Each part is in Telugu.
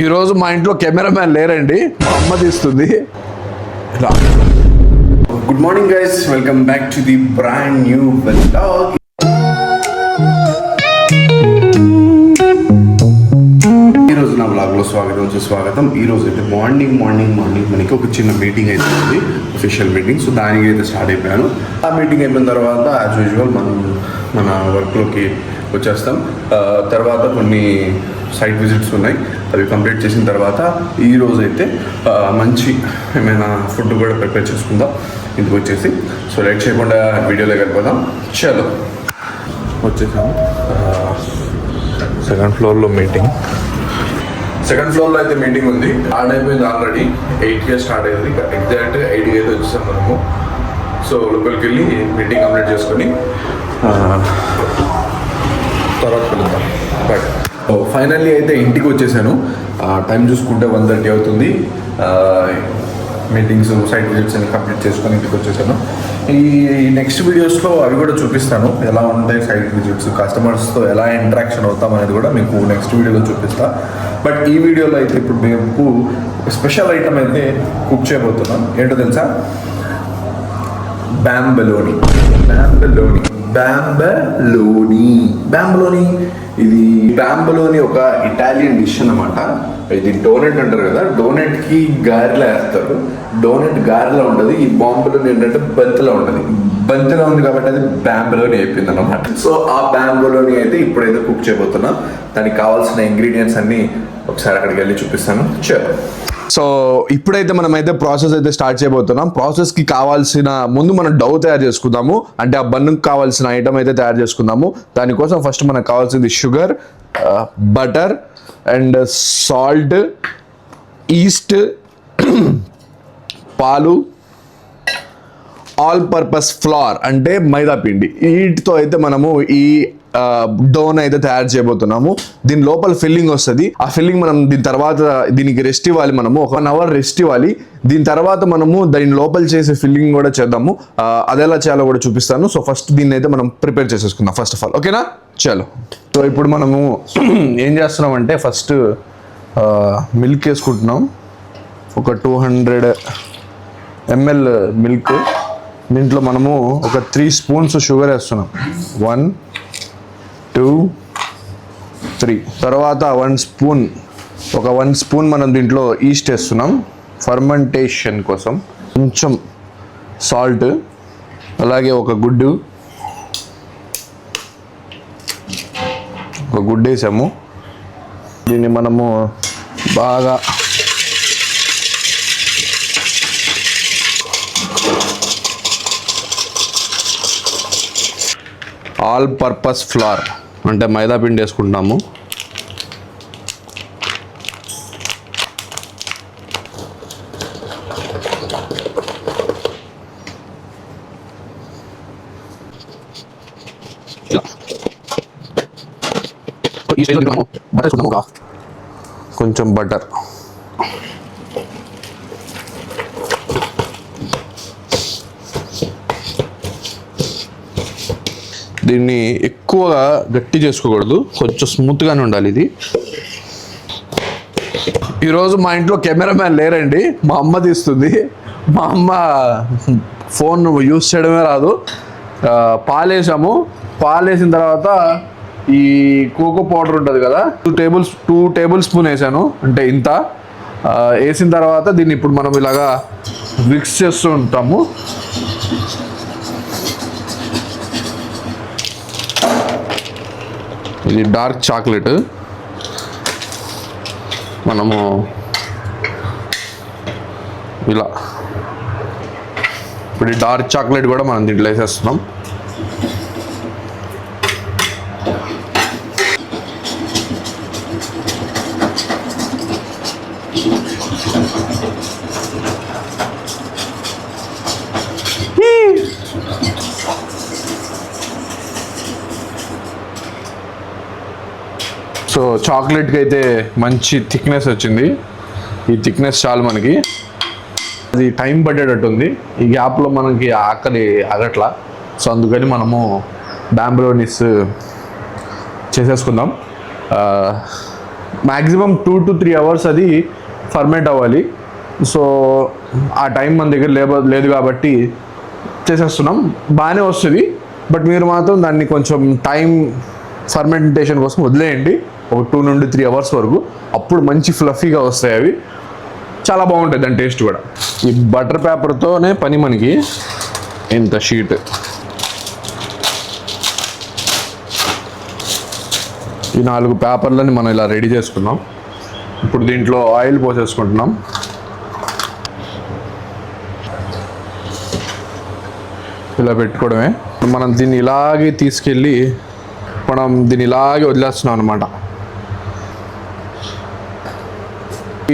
ఈరోజు మా ఇంట్లో కెమెరామ్యాన్ లేరండి, మా అమ్మ తీస్తుంది. Good morning guys, welcome back to the brand new vlog. ఈరోజు నా వ్లాగ్లో స్వాగతం. ఈరోజు అయితే మార్నింగ్ మనకి ఒక చిన్న మీటింగ్ అయితే ఉంది, అఫీషియల్ మీటింగ్. సో దానికి అయితే స్టార్ట్ అయిపోయాను. ఆ మీటింగ్ అయిపోయిన తర్వాత యాజ్ యూజువల్ మనం మన వర్క్లోకి వచ్చేస్తాం. తర్వాత కొన్ని సైట్ విజిట్స్ ఉన్నాయి, అవి కంప్లీట్ చేసిన తర్వాత ఈరోజు అయితే మంచి ఏమైనా ఫుడ్ కూడా ప్రిపేర్ చేసుకుందాం ఇంటికి వచ్చేసి. సో లేట్ చేయకుండా వీడియోలోకి వెళ్ళిపోదాం. చలో వచ్చేసాము. సెకండ్ ఫ్లోర్లో అయితే మీటింగ్ ఉంది. స్టార్ట్ అయిపోయింది ఆల్రెడీ. 8కే స్టార్ట్ అయ్యింది, ఎగ్జాక్ట్ 8కి అయితే వచ్చేసాం మనము. సో లోపలికి వెళ్ళి మీటింగ్ కంప్లీట్ చేసుకొని తర్వాత వెళ్తాం. బట్ ఫైనల్లీ అయితే ఇంటికి వచ్చేసాను. టైం చూసుకుంటే 1:30 అవుతుంది. మీటింగ్స్, సైట్ విజిట్స్ అన్ని కంప్లీట్ చేసుకొని ఇంటికి వచ్చేసాను. ఈ నెక్స్ట్ వీడియోస్లో అవి కూడా చూపిస్తాను, ఎలా ఉంటాయి సైట్ విజిట్స్, కస్టమర్స్తో ఎలా ఇంటరాక్షన్ అవుతాం అనేది కూడా మీకు నెక్స్ట్ వీడియోలో చూపిస్తా. బట్ ఈ వీడియోలో అయితే ఇప్పుడు మీకు స్పెషల్ ఐటమ్ అయితే కుక్ చేయబోతున్నాం. ఏంటో తెలుసా? బ్యాంబలోని. ఇది బ్యాంబలోని ఒక ఇటాలియన్ డిష్ అన్నమాట. ఇది డోనెట్ అంటారు కదా, డోనెట్కి గారెలా వేస్తారు. డోనెట్ గారెలా ఉండదు, ఈ బాంబలోని ఏంటంటే బంతిలా ఉండదు. బంతిలా ఉంది కాబట్టి అది బ్యాంబలోని అయిపోయింది అనమాట. సో ఆ బ్యాంబలోని అయితే ఇప్పుడైతే కుక్ చేయబోతున్నా. దానికి కావాల్సిన ఇంగ్రీడియంట్స్ అన్ని ఒకసారి అక్కడికి వెళ్ళి చూపిస్తాను. చలో. సో ఇప్పుడైతే మనం అయితే ప్రాసెస్ అయితే స్టార్ట్ చేయబోతున్నాం. ప్రాసెస్కి కావాల్సిన ముందు మనం డౌ తయారు చేసుకుందాము, అంటే ఆ బన్నుకు కావాల్సిన ఐటమ్ అయితే తయారు చేసుకుందాము. దానికోసం ఫస్ట్ మనకు కావాల్సింది sugar, butter and salt, east, పాలు, ఆల్ పర్పస్ ఫ్లోర్ అంటే మైదా పిండి. వీటితో అయితే మనము ఈ డోన్ అయితే తయారు చేయబోతున్నాము. దీని లోపల ఫిల్లింగ్ వస్తుంది. ఆ ఫిల్లింగ్ మనం దీని తర్వాత దీనికి రెస్ట్ ఇవ్వాలి. మనము 1 అవర్ రెస్ట్ ఇవ్వాలి. దీని తర్వాత మనము దీని లోపల చేసే ఫిల్లింగ్ కూడా చేద్దాము. అది ఎలా చేయాలో కూడా చూపిస్తాను. సో ఫస్ట్ దీన్ని అయితే మనం ప్రిపేర్ చేసేసుకుందాం ఫస్ట్ ఆఫ్ ఆల్. ఓకేనా? చలో. సో ఇప్పుడు మనము ఏం చేస్తున్నాం అంటే ఫస్ట్ మిల్క్ వేసుకుంటున్నాం. ఒక 200 ml మిల్క్. దీంట్లో మనము ఒక 3 స్పూన్స్ షుగర్ వేస్తున్నాం. 1 2 3. తర్వాత 1 స్పూన్ మనం దీంట్లో ఈస్ట్ వేస్తున్నాం ఫర్మెంటేషన్ కోసం. కొంచెం సాల్ట్, అలాగే ఒక గుడ్డు వేసాము. దీన్ని మనము బాగా ఆల్ పర్పస్ ఫ్లోర్ అంటే మైదా పిండి వేసుకుంటున్నాము. కొంచెం బటర్, దీన్ని ఎక్కువగా గట్టి చేసుకోకూడదు, కొంచెం స్మూత్గానే ఉండాలి ఇది. ఈరోజు మా ఇంట్లో కెమెరామ్యాన్ లేరండి, మా అమ్మ తీస్తుంది. మా అమ్మ ఫోన్ యూస్ చేయడమే రాదు. పాలేసాము. పాలేసిన తర్వాత ఈ కోకో పౌడర్ ఉంటుంది కదా, 2 టేబుల్ స్పూన్ వేసాను, అంటే ఇంత వేసిన తర్వాత దీన్ని ఇప్పుడు మనం ఇలాగా మిక్స్ చేస్తూ ఉంటాము. ఇది డార్క్ చాక్లెట్. మనము ఇలా ఇప్పుడు ఈ డార్క్ చాక్లెట్ కూడా మనం దీంట్లో వేసేస్తున్నాం. సో చాక్లెట్కి అయితే మంచి థిక్నెస్ వచ్చింది. ఈ థిక్నెస్ చాలు మనకి. అది టైం పట్టేటట్టు ఉంది. ఈ గ్యాప్లో మనకి ఆకలి ఆగట్లా. సో అందుకని మనము బ్యాంబలోనిస్ చేసేసుకుందాం. మ్యాక్సిమం 2 to 3 hours అది ఫర్మెంట్ అవ్వాలి. సో ఆ టైం మన దగ్గర లేదు కాబట్టి చేసేస్తున్నాం. బాగానే వస్తుంది, బట్ మీరు మాత్రం దాన్ని కొంచెం టైం ఫర్మెంటేషన్ కోసం వదిలేయండి ఒక 2 నుండి 3 hours వరకు. అప్పుడు మంచి ఫ్లఫీగా వస్తాయి అవి, చాలా బాగుంటుంది దాని టేస్ట్ కూడా. ఈ బటర్ పేపర్తోనే పని మనకి. ఇంత షీట్ ఈ 4 పేపర్లని మనం ఇలా రెడీ చేసుకున్నాం. ఇప్పుడు దీంట్లో ఆయిల్ పోసేసుకుంటున్నాం. ఇలా పెట్టుకోవడమే. మనం దీన్ని ఇలాగే తీసుకెళ్ళి ఇలాగే వదిలేస్తున్నాం అనమాట.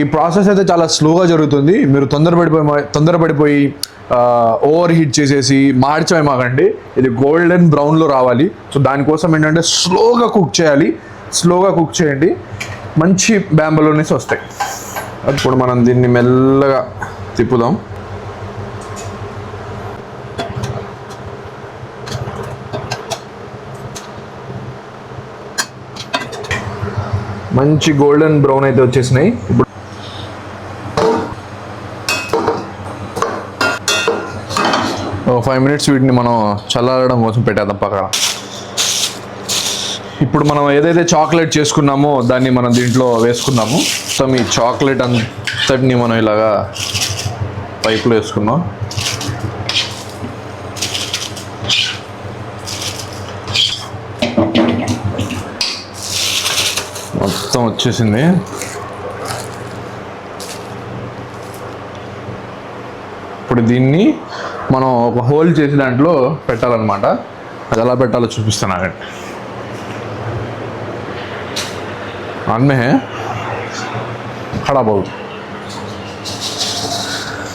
ఈ ప్రాసెస్ అయితే చాలా స్లోగా జరుగుతుంది. మీరు తొందరపడిపోయి ఓవర్ హీట్ చేసేసి మార్చమేమాకండి. ఇది గోల్డెన్ బ్రౌన్లో రావాలి. సో దానికోసం ఏంటంటే స్లోగా కుక్ చేయాలి. స్లోగా కుక్ చేయండి, మంచి బ్యాంబలోనీస్ వస్తాయి. ఇప్పుడు మనం దీన్ని మెల్లగా తిప్పుదాం. మంచి గోల్డెన్ బ్రౌన్ అయితే వచ్చేసినాయి. ఇప్పుడు 5 minutes వీటిని మనం చల్లారడం కోసం పెట్టేద్దాం పక్కన. ఇప్పుడు మనం ఏదైతే చాక్లెట్ చేసుకున్నామో దాన్ని మనం దీంట్లో వేసుకున్నాము. సో ఈ చాక్లెట్ అంతటిని మనం ఇలాగా పైపులో వేసుకున్నాం. మొత్తం వచ్చేసింది. ఇప్పుడు దీన్ని మనం ఒక హోల్ చేసి దాంట్లో పెట్టాలన్నమాట. అది ఎలా పెట్టాలో చూపిస్తాను. అన్మే ఖరాబ్ అవుతుంది.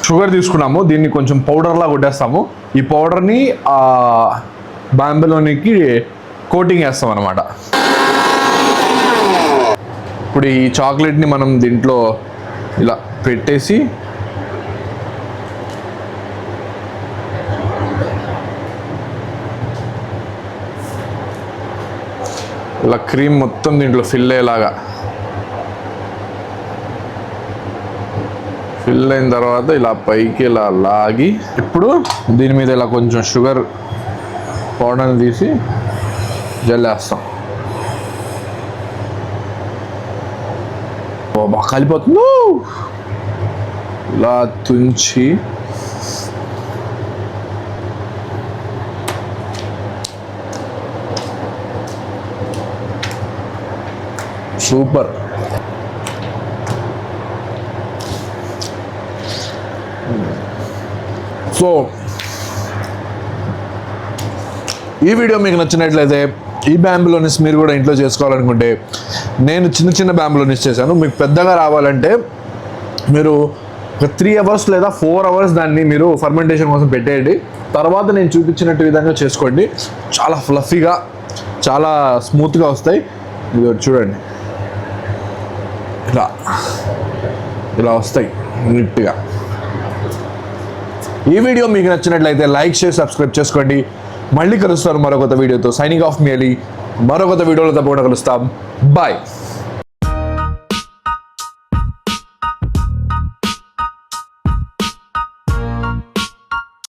షుగర్ తీసుకున్నాము, దీన్ని కొంచెం పౌడర్లా కొట్టేస్తాము. ఈ పౌడర్ని ఆ బాంబెలోనికి కోటింగ్ వేస్తాం అనమాట. ఇప్పుడు ఈ చాక్లెట్ని మనం దీంట్లో ఇలా పెట్టేసి ఇలా క్రీమ్ మొత్తం దీంట్లో ఫిల్ అయ్యేలాగా ఫిల్ అయిన తర్వాత ఇలా పైకి ఇలా లాగి ఇప్పుడు దీని మీద ఇలా కొంచెం షుగర్ పౌడర్ని తీసి జల్లేస్తాం. బాగా కలిపోతుంది. ఇలా తుంచి సూపర్. సో ఈ వీడియో మీకు నచ్చినట్లయితే ఈ బ్యాంబులోనిస్ మీరు కూడా ఇంట్లో చేసుకోవాలనుకుంటే నేను చిన్న బ్యాంబులోనిస్ చేశాను. మీకు పెద్దగా రావాలంటే మీరు ఒక 3 hours లేదా 4 hours దాన్ని మీరు ఫర్మెంటేషన్ కోసం పెట్టేయండి. తర్వాత నేను చూపించినట్టు విధంగా చేసుకోండి. చాలా ఫ్లఫీగా చాలా స్మూత్గా వస్తాయి. ఇది చూడండి, ఇలా వస్తాయి నీట్గా. ఈ వీడియో మీకు నచ్చినట్లయితే లైక్ షేర్ సబ్స్క్రైబ్ చేసుకోండి. మళ్ళీ కలుస్తాను మరొక వీడియోతో. సైనింగ్ ఆఫ్ మీ అలీ. మరొక వీడియోలో తప్పకుండా కలుస్తాం. బాయ్.